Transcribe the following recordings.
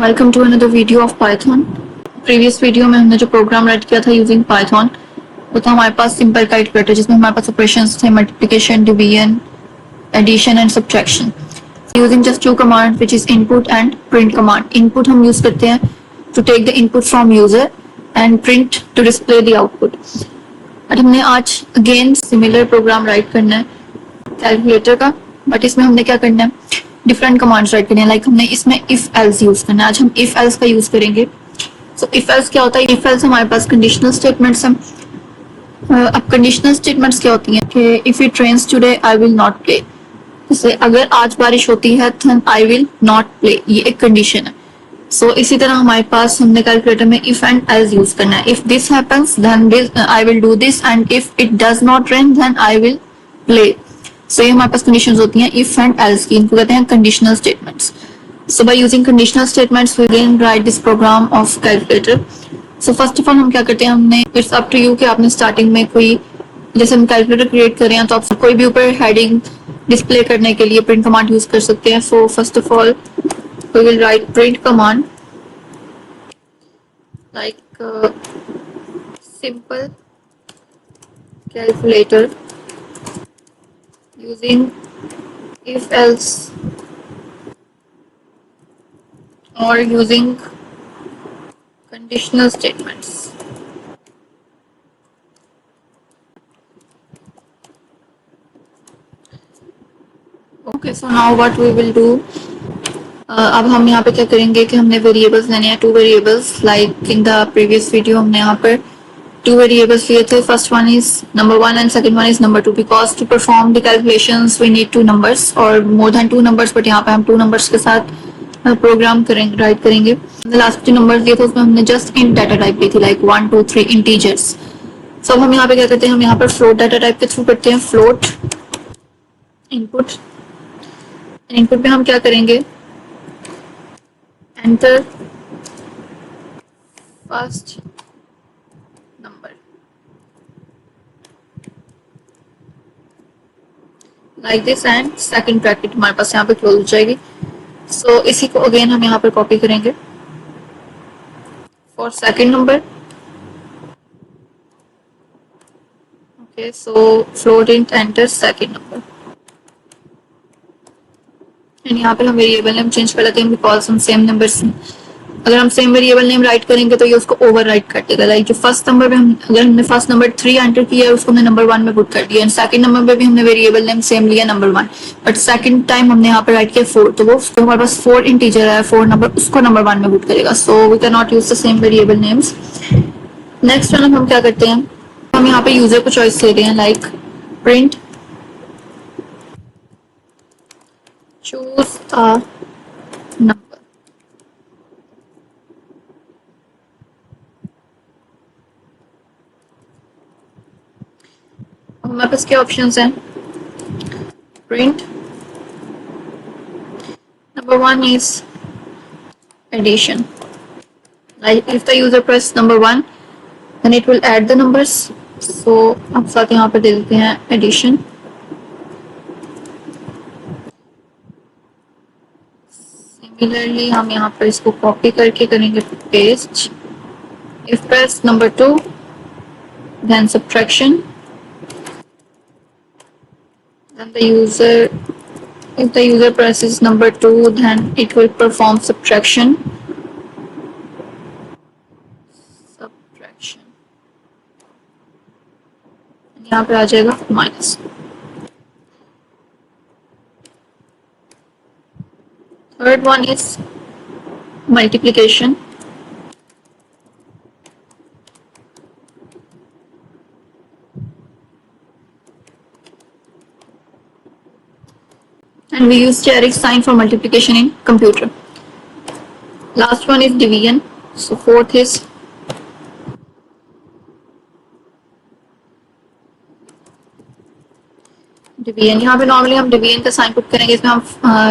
Welcome to another video of Python. Previous video में हमने जो प्रोग्राम राइट किया था यूजिंग पाइथन वो था हमारे पास सिंपल कैलकुलेटर, जिसमें हमारे पास ऑपरेशंस थे multiplication, division, addition and subtraction using just two command which is input and print command. Input हम यूज करते हैं to take the input from user and print to display the output. और हमने आज अगेन सिमिलर प्रोग्राम राइट करना है calculator का, but इसमें हमने क्या करना है, डिफरेंट कमांड्स राइट करनी है। लाइक हमने इसमें इफ एल्स यूज करना है। आज हम इफ एल्स का यूज करेंगे। सो इफ एल्स क्या होता है? इफ एल्स हमारे पास कंडीशनल स्टेटमेंट्स हैं। अब कंडीशनल स्टेटमेंट्स क्या होती हैं कि if it rains today I will not play. जैसे अगर आज बारिश होती है then I will not play, ये एक कंडीशन है। सो इसी तरह हमारे पास हमने कैलकुलेटर में इफ एंड एल्स यूज करना है। If this happens then I will do this and if it does not rain then I will play. So ये हमारे पास कंडीशंस होती हैं इफ एंड एल्स की, इनको कहते हैं conditional statements. So by using conditional statements we can write this program of calculator. So first of all हम क्या करते हैं, हमने इट्स अप टू यू कि आपने स्टार्टिंग में कोई, जैसे हम कैलकुलेटर क्रिएट कर रहे हैं तो आप कोई भी ऊपर हेडिंग डिस्प्ले करने के लिए प्रिंट कमांड यूज कर सकते हैं। So first of all we will write print command like simple calculator using if else or using conditional statements. Okay, so now what we will do, अब हम यहाँ पे क्या करेंगे कि हमने वेरिएबल्स लेने हैं, two variables. Like in the previous video हमने यहाँ पर two variables लिए थे। First one is number 1 and second one is number 2 because to perform the calculations we need two numbers or more than two numbers, but यहाँ पे हम two numbers के साथ प्रोग्राम करेंगे, राइट करेंगे। लास्ट जो नंबर दिए थे उसमें हमने जस्ट इन डाटा टाइप ली थी, लाइक 1 2 3 इंटीजर्स। सो हम यहाँ पे क्या करते हैं, हम यहाँ पर फ्लोट डाटा टाइप के थ्रू करते हैं। फ्लोट इनपुट, इनपुट पे हम क्या करेंगे, enter first number like this and second bracket हमारे पास यहाँ पे क्लोज हो जाएगी। सो इसी को अगेन हम यहाँ पर कॉपी करेंगे for second number. Okay, so float int enter second number and यहाँ पे हम वेरिएबल नेम चेंज कर लेते हैं बिकॉज हम सेम नंबर्स, अगर हम सेम वेरिएबल नेम राइट करेंगे तो ये उसको ओवर राइट कर देगा। लाइक जो फर्स्ट नंबर पे हम, अगर हमने फर्स्ट नंबर 3 एंटर किया है उसको हमने नंबर 1 में पुट कर दिया, एंड सेकंड नंबर पे भी हमने वेरिएबल नेम सेम लिया नंबर 1, बट सेकंड टाइम हमने यहाँ पे राइट किया 4, तो वो तो हमारे पास 4 इंटीजर है, 4 नंबर, उसको नंबर 1 में पुट करेगा। So we can not use the same variable names. Next one हम क्या करते हैं, हम यहाँ पे यूजर को चॉइस ले रहे हैं, like print choose a number. हमारे पास क्या ऑप्शंस हैं, print number 1 is addition, like if the user press number 1 then it will add the numbers। so अब साथ यहाँ पे दे देते हैं addition। सिमिलरली हम यहाँ पर इसको कॉपी करके करेंगे paste. if press number 2 then subtraction, then the user, if the user presses number 2 then it will perform subtraction। यहाँ पे आ जाएगा minus. Third one is multiplication, and we use steric sign for multiplication in computer। Last one is division, so fourth is division. यहाँ पे normally हम division का sign put करेंगे, इसमें हम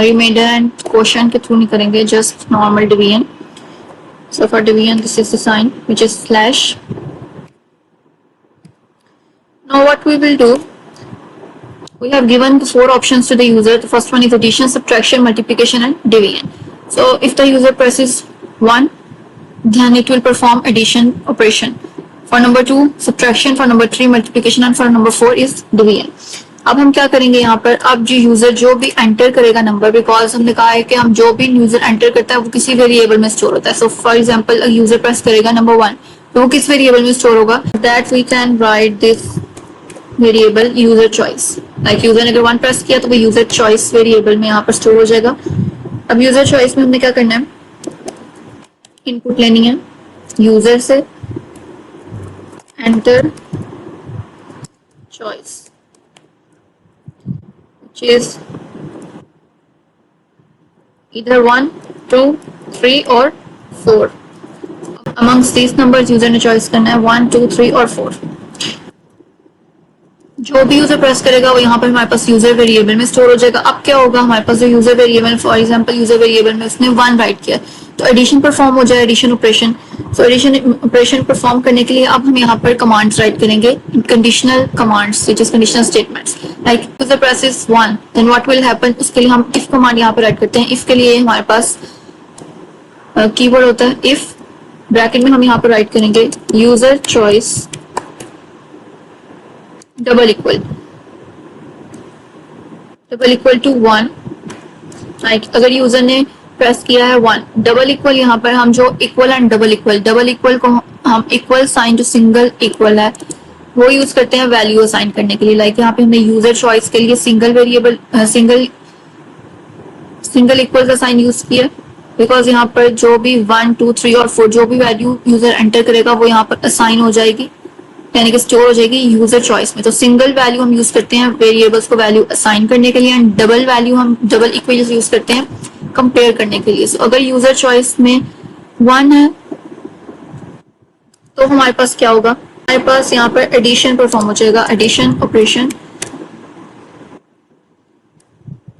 रिमाइंडर एंड क्वोशिएंट के थ्रू नहीं करेंगे, just normal division. So for division this is the sign which is slash. Now what we will do, we have given the 4 options to the user. The first one is addition, subtraction, multiplication and division. So if the user presses 1, then it will perform addition operation. For number 2 subtraction, for number 3 multiplication and for number 4 is division. अब हम क्या करेंगे यहाँ पर, अब जो user जो भी एंटर करेगा नंबर, बिकॉज हमने कहा है कि हम जो भी यूजर एंटर करता है वो किसी वेरिएबल में स्टोर होता है. So for example user press करेगा नंबर 1, तो वो किस वेरिएबल में स्टोर होगा, that we can write this variable user choice. Like user ने अगर 1 प्रेस किया तो वो यूजर चॉइस वेरिएबल में यहाँ पर स्टोर हो जाएगा. अब यूजर चॉइस में हमने क्या करना है, इनपुट लेनी है यूजर से, enter choice which is either 1, 2, 3 और 4. Amongst these numbers यूजर ने चॉइस करना है 1, 2, 3 और 4. जो भी यूजर प्रेस करेगा वो यहाँ पर हमारे पास यूजर वेरिएबल में स्टोर हो जाएगा. अब क्या होगा, हमारे पास जो user variable, for example user variable में उसने 1 राइट किया तो एडिशन परफॉर्म हो जाए, addition operation. So addition operation perform करने के लिए अब हम यहाँ पर कमांड्स राइट करेंगे, conditional commands which is conditional statements. Like user presses 1 then what will happen, उसके लिए हम इफ कमांड यहाँ पर राइट करते हैं. इफ के लिए हमारे पास कीवर्ड होता है इफ, ब्रैकेट में हम यहाँ पर राइट करेंगे user choice double equal to 1. Right, अगर यूजर ने प्रेस किया है 1, डबल इक्वल, यहाँ पर हम जो इक्वल एंड डबल इक्वल को हम इक्वल साइन जो सिंगल इक्वल है वो यूज करते हैं वैल्यू असाइन करने के लिए. लाइक यहाँ पे हमने यूजर चॉइस के लिए सिंगल वेरिएबल सिंगल इक्वल का साइन यूज किया, बिकॉज यहाँ पर जो भी 1, 2, 3 और 4 जो भी वैल्यू यूजर एंटर करेगा वो यहाँ पर असाइन हो जाएगी, यानी कि स्टोर हो जाएगी यूजर चॉइस में. तो सिंगल वैल्यू हम यूज करते हैं वेरिएबल्स को वैल्यू असाइन करने के लिए, एंड डबल वैल्यू हम डबल इक्वल यूज करते हैं कंपेयर करने के लिए. so, अगर यूजर चॉइस में 1 है तो हमारे पास क्या होगा, हमारे पास यहाँ पर एडिशन परफॉर्म हो जाएगा, एडिशन ऑपरेशन,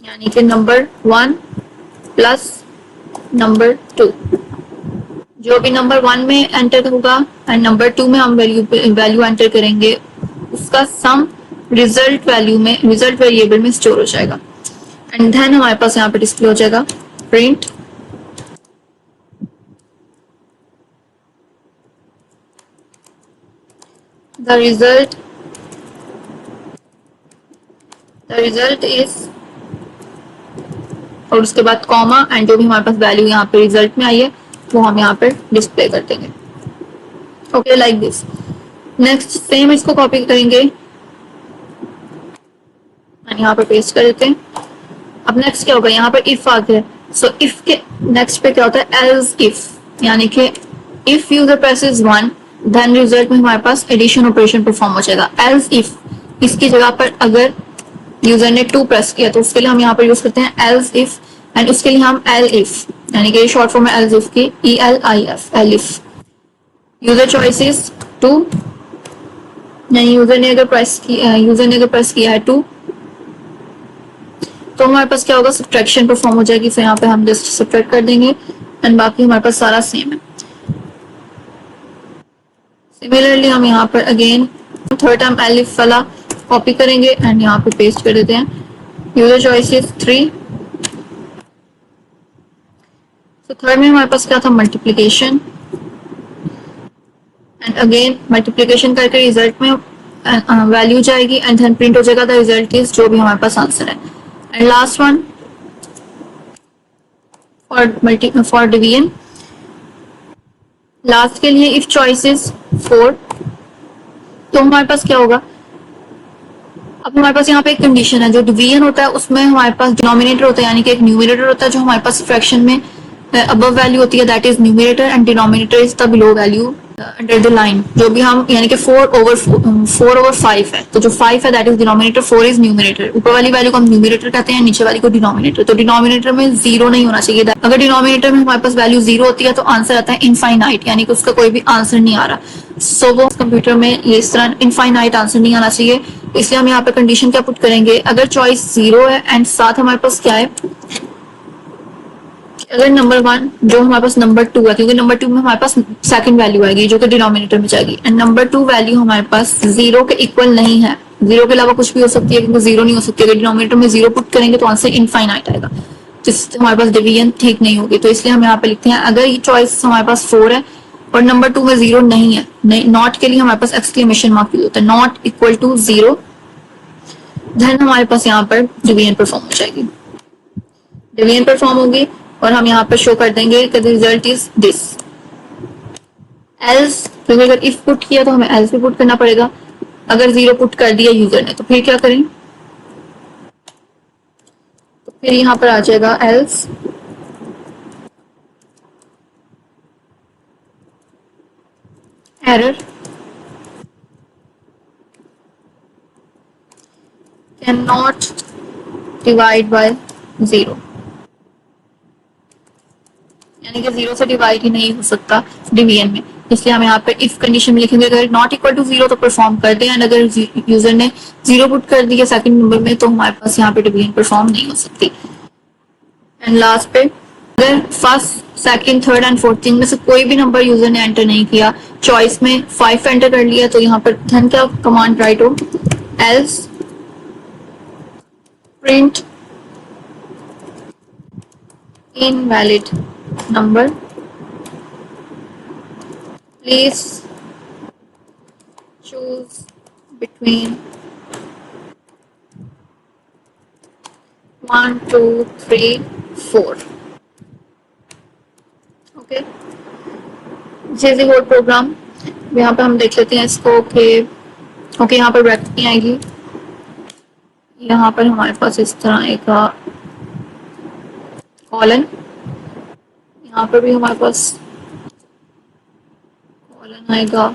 यानी कि नंबर 1 प्लस नंबर 2. जो भी नंबर 1 में एंटर होगा एंड नंबर 2 में हम वैल्यू एंटर करेंगे, उसका सम रिजल्ट वेरिएबल में स्टोर हो जाएगा. एंड देन हमारे पास यहाँ पे डिस्प्ले हो जाएगा प्रिंट द रिजल्ट इज, और उसके बाद कॉमा एंड जो भी हमारे पास वैल्यू यहाँ पे रिजल्ट में आई है वो हम यहाँ पे डिस्प्ले कर देंगे. Okay, like this. Next same इसको कॉपी करेंगे एंड यहाँ पे पेस्ट कर देते हैं. अब नेक्स्ट क्या होगा, यहाँ पर इफ आ गया. सो इफ के नेक्स्ट पे क्या होता है, एल्स इफ, यानी कि if user presses 1 then result में हमारे पास एडिशन ऑपरेशन परफॉर्म हो जाएगा. एल्स इफ, इसकी जगह पर अगर यूजर ने 2 प्रेस किया तो उसके लिए हम यहाँ पर यूज करते हैं एल्स इफ, एंड उसके लिए हम एल इफ, यानी कि शॉर्ट फॉर्म है एल्स इफ की, ELIF, L if. User choice is 2, नहीं यूजर ने अगर प्रेस किया है 2 तो हमारे पास क्या होगा, सब्ट्रैक्शन परफॉर्म हो जाएगी. फिर यहाँ पे हम जस्ट सब्ट्रैक्ट कर देंगे एंड बाकी हमारे पास सारा सेम है. सिमिलरली हम यहाँ पर अगेन थर्ड टाइम एलिफ वाला कॉपी करेंगे एंड यहाँ पे पेस्ट कर देते हैं. User choice is 3. तो थर्ड में हमारे पास क्या था, मल्टीप्लीकेशन, एंड अगेन मल्टीप्लीकेशन करके रिजल्ट में वैल्यू जाएगी एंड देन प्रिंट हो जाएगा द रिजल्ट इज जो भी हमारे पास आंसर है. And last one for division, last के लिए इफ चॉइस इज 4, तो हमारे पास क्या होगा, अब हमारे पास यहाँ पे एक कंडीशन है. जो डिवीजन होता है उसमें हमारे पास डिनोमिनेटर होता है, यानी कि एक न्यूमरेटर होता है जो हमारे पास फ्रैक्शन में अबव वैल्यू होती है, that is numerator, and denominator is the below value under the line. जो भी हम, यानी कि 4/5 है, तो जो 5 है that is denominator, 4 is numerator. ऊपर वाली वैल्यू को हम न्यूमरेटर कहते हैं, नीचे वाली को डिनोमिनेटर. तो डिनोमिनेटर में 0 नहीं होना चाहिए. अगर डिनोमिनेटर में हमारे पास वैल्यू 0 होती है तो आंसर आता है इनफाइनाइट, यानी कि उसका कोई भी आंसर नहीं आ रहा. सो वो कंप्यूटर में ये इस तरह इनफाइनाइट आंसर नहीं आना चाहिए. इसलिए हम यहाँ पे कंडीशन क्या पुट करेंगे, अगर चॉइस 0 है एंड साथ हमारे पास क्या है, अगर नंबर 1 जो हमारे पास नंबर 2 है, क्योंकि नंबर 2 में हमारे पास सेकंड वैल्यू आएगी जो कि डिनोमिनेटर में जाएगी, एंड नंबर 2 वैल्यू हमारे पास 0 के इक्वल नहीं है, 0 के अलावा कुछ भी हो सकती है, क्योंकि 0 नहीं हो सकती. अगर डिनोमिनेटर में 0 पुट करेंगे तो आंसर इनफाइनाइट आएगा. इससे हमारे पास डिवीजन ठीक नहीं होगी, तो इसलिए हम यहाँ पे लिखते हैं अगर ये चॉइस हमारे पास 4 है और नंबर 2 में 0 नहीं है, नॉट के लिए हमारे पास एक्सक्लेमेशन मार्क यूज होता है, नॉट इक्वल टू 0, देन हमारे पास यहाँ पर डिवीजन परफॉर्म हो जाएगी, डिवीजन परफॉर्म होगी और हम यहाँ पर शो कर देंगे कि the result is this. Else, क्योंकि अगर इफ पुट किया तो हमें एल्स भी पुट करना पड़ेगा, अगर 0 पुट कर दिया यूजर ने तो फिर क्या करें, तो फिर यहाँ पर आ जाएगा else error can not divide by 0, यानी कि 0 से डिवाइड ही नहीं हो सकता डिवीजन में, इसलिए हम यहाँ पे इफ कंडीशन में लिखेंगे अगर नॉट इक्वल टू 0 तो परफॉर्म कर दें, एंड अगर यूजर ने 0 पुट कर दिया सेकंड नंबर में तो हमारे पास यहाँ पे डिवीजन परफॉर्म नहीं हो सकती। एंड लास्ट पे अगर first second third and fourth में से कोई भी नंबर यूजर ने एंटर नहीं किया, चॉइस में 5 एंटर कर लिया, तो यहाँ पर धन क्या कमांड राइट हो, else print invalid number, please choose between 1 2 3 4। Okay, जैसे होल प्रोग्राम यहाँ पे हम देख लेते हैं इसको। ओके, यहाँ पर ब्रैकेट नहीं आएगी, यहाँ पर हमारे पास इस तरह एक कॉलन, यहाँ पर भी हमारे पास कॉलन आएगा,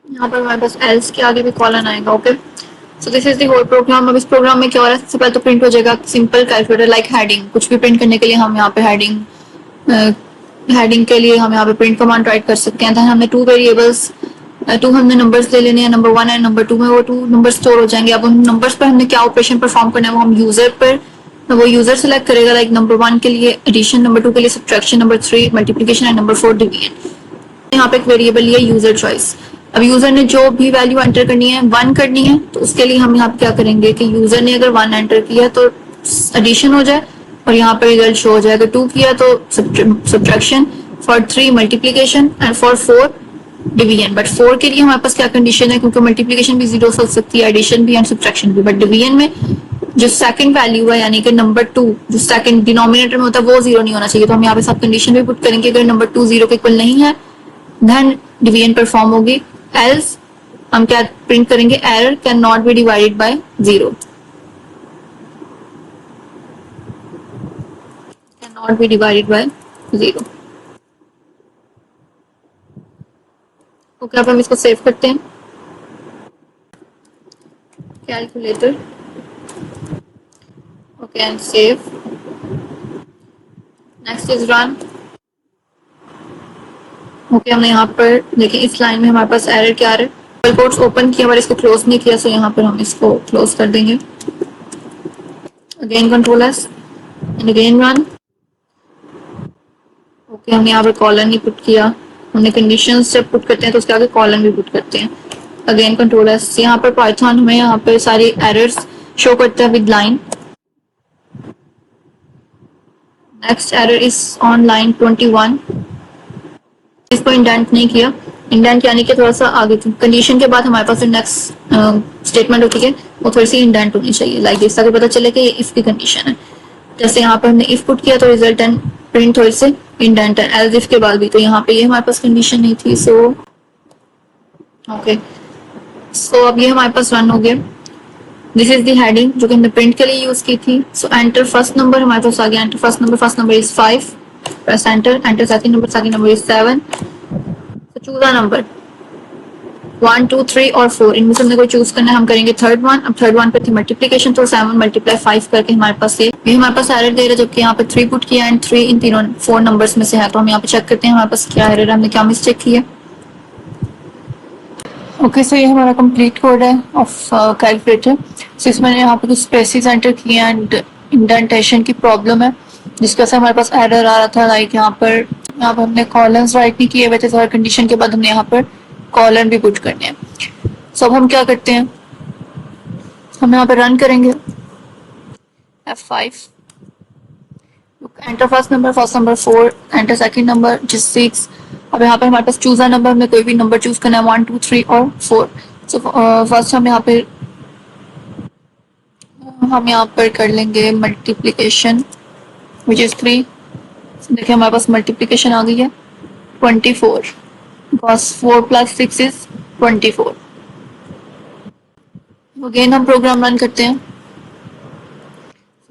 यहाँ पर हमारे पास एल्स के आगे भी कॉलन आएगा। Okay, so this is the whole program. अब इस प्रोग्राम में क्या हो रहा है, सबसे पहले तो प्रिंट हो जाएगा सिंपल कैलकुलेटर लाइक हेडिंग, कुछ भी प्रिंट करने के लिए हम यहाँ पे हेडिंग के लिए हम यहाँ पे प्रिंट कमांड राइट कर सकते हैं। हमने 2 वेरिएबल्स, 2 हमने नंबर्स ले लेने हैं, नंबर 1 एंड नंबर 2 में वो 2 नंबर स्टोर हो जाएंगे। अब उन नंबर्स पर हमने क्या ऑपरेशन परफॉर्म करना है वो हम यूजर पर, वो यूजर सेलेक्ट करेगा, लाइक नंबर 1 के लिए एडिशन, नंबर 2 के लिए subtraction, number 3 multiplication and number 4 division. यहाँ पे एक वेरिएबल लिया यूजर चॉइस। अब यूजर ने जो भी वैल्यू एंटर करनी है 1 करनी है, तो उसके लिए हम यहाँ पे क्या करेंगे कि यूजर ने अगर 1 एंटर किया तो एडिशन हो जाए और यहाँ पे रिजल्ट शो हो जाएगा, 2 किया तो subtraction, for 3 multiplication and for 4 division. But 4 के लिए हमारे पास क्या कंडीशन है, क्योंकि मल्टीप्लिकेशन भी 0 हो सकती है, एडिशन भी एंड सब्ट्रैक्शन भी, बट डिवीजन में जो सेकंड वैल्यू है यानी कि नंबर 2 जो सेकंड डिनोमिनेटर में होता है वो 0 नहीं होना चाहिए, तो हम यहाँ पे सब कंडीशन भी पुट करेंगे। अगर नंबर 2 0 के इक्वल नहीं है देन डिवीजन परफॉर्म होगी, एल्स हम क्या प्रिंट करेंगे, error can not be divided by 0, can not be divided by 0। Okay, अब हम इसको सेव करते हैं, calculator, okay and save. Next is run. Okay, हमने यहाँ पर देखिए इस लाइन में हमारे पास एरर क्या आ रहा है, डबल कोट्स ओपन किया और इसको क्लोज नहीं किया, सो यहाँ पर हम इसको क्लोज कर देंगे। Again control S and again run. Okay, हमने यहाँ पर कॉलन ही पुट किया, हमने कंडीशंस जब पुट करते हैं तो उसके आगे कॉलन भी पुट करते हैं। Again control S. यहाँ पर पाइथन हमें यहाँ पे सारी एरर्स शो करता है with line. Next error is on line 21, इसको इंडेंट नहीं किया, इंडेंट यानी कि थोड़ा सा आगे कंडीशन के बाद हमारे पास जो नेक्स्ट स्टेटमेंट होती है वो थोड़ी सी इंडेंट होनी चाहिए, लाइक दिस, ताकि पता चले कि ये इफ की कंडीशन है। जैसे यहाँ पर हमने इफ पुट किया तो रिजल्ट एंड प्रिंट थोड़ी से इंडेंट है, एल्स इफ के बाद भी, तो यहाँ पे ये हमारे पास कंडीशन नहीं थी। सो ओके, सो अब ये हमारे पास रन हो गया। दिस इज द हेडिंग जो कि हमने प्रिंट के लिए यूज की थी। सो एंटर फर्स्ट नंबर हमारे पास आ गया, enter first number is 5, press enter, enter second number is 7, so choose a number 1 2 3 और 4, इनमें से हमने कोई चूज करना है, हम करेंगे थर्ड वन। अब थर्ड वन पे थी मल्टीप्लिकेशन, तो 7 मल्टीप्लाई 5 करके हमारे पास ये हमारे पास एरर दे रहा है, जबकि यहाँ पे 3 पुट किया एंड 3 इन तीनों 4 नंबर्स में से है। तो हम यहाँ पे चेक करते हैं हमारे पास क्या एरर है, हमने क्या मिस्टेक की है। ओके, सो ये हमारा कंप्लीट कोड है ऑफ कैलकुलेटर। सो इसमें यहाँ पे कुछ स्पेसिस एंटर किए एंड इंडेंटेशन की प्रॉब्लम है जिसकी वजह से हमारे पास एरर आ रहा था। लाइक यहाँ पर हमने कॉलम्स राइट नहीं किए हुए थे, हर कंडीशन के बाद हमने यहाँ पर कॉलम भी पुट करने हैं। सो अब हम क्या करते हैं, हम यहाँ पे रन करेंगे F5, enter first number 4, enter second number जिस 6। अब यहाँ पे हमारे पास चूज अ नंबर, हमें कोई भी नंबर चूज करना है 1 2 3 और 4। सो फर्स्ट हम यहाँ पर कर लेंगे मल्टीप्लीकेशन विच इज 3। देखिए हमारे पास मल्टीप्लीकेशन आ गई है 24, बिकॉज 4 + 6 इज 24। अगेन हम प्रोग्राम रन करते हैं।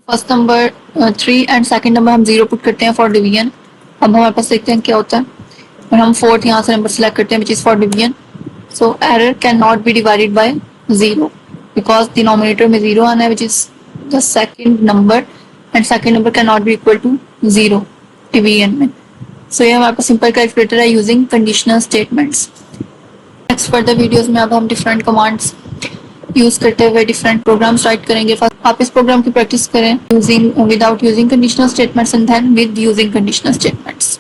First number 3 and second number हम 0 पुट करते हैं फॉर डिवीजन। अब हमारे पास देखते हैं क्या होता है, और हम फोर्थ यहाँ से नंबर सेलेक्ट करते हैं which is for division. So error can not be divided by 0 because denominator में 0 आना है which is the second number, and second number can not be equal to 0 division में। सो ये हमारे पास सिंपल कैलकुलेटर है using conditional statements. Next further videos में अब हम डिफरेंट कमांड्स यूज करते हुए डिफरेंट प्रोग्राम्स राइट करेंगे। आप इस प्रोग्राम की प्रैक्टिस करें using without using conditional statements and then with using conditional statements.